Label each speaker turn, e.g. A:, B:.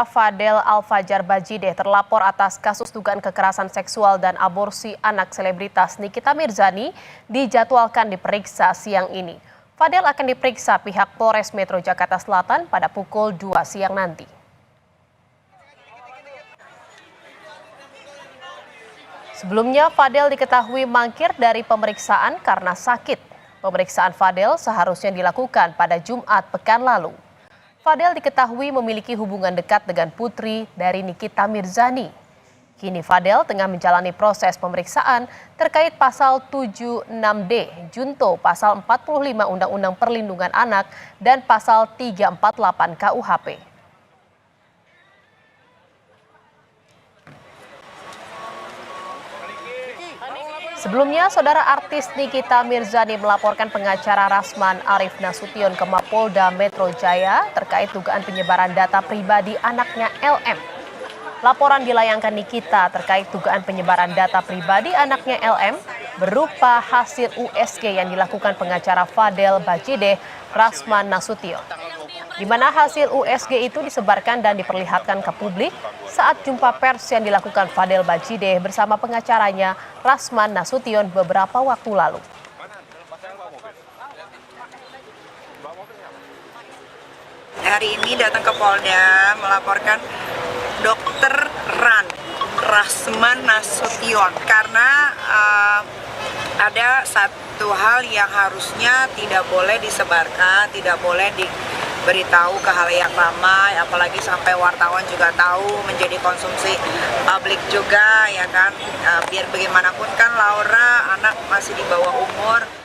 A: Fadel Al-Fajar Bajideh terlapor atas kasus dugaan kekerasan seksual dan aborsi anak selebritas Nikita Mirzani dijadwalkan diperiksa siang ini. Fadel akan diperiksa pihak Polres Metro Jakarta Selatan pada pukul 2 siang nanti. Sebelumnya, Fadel diketahui mangkir dari pemeriksaan karena sakit. Pemeriksaan Fadel seharusnya dilakukan pada Jumat pekan lalu. Fadel diketahui memiliki hubungan dekat dengan putri dari Nikita Mirzani. Kini Fadel tengah menjalani proses pemeriksaan terkait pasal 76D Junto pasal 45 Undang-Undang Perlindungan Anak dan pasal 348 KUHP. Sebelumnya, saudara artis Nikita Mirzani melaporkan pengacara Rasman Arif Nasution ke Mapolda Metro Jaya terkait dugaan penyebaran data pribadi anaknya LM. Laporan dilayangkan Nikita terkait dugaan penyebaran data pribadi anaknya LM berupa hasil USG yang dilakukan pengacara Fadel Bajideh Rasman Nasution, di mana hasil USG itu disebarkan dan diperlihatkan ke publik saat jumpa pers yang dilakukan Fadel Bajideh bersama pengacaranya Rasman Nasution beberapa waktu lalu.
B: Hari ini datang ke Polda melaporkan Dokter Rasman Nasution karena ada satu hal yang harusnya tidak boleh disebarkan, tidak boleh diberitahu ke halayak ramai, apalagi sampai wartawan juga tahu, menjadi konsumsi publik juga, ya kan. Biar bagaimanapun kan Laura anak masih di bawah umur.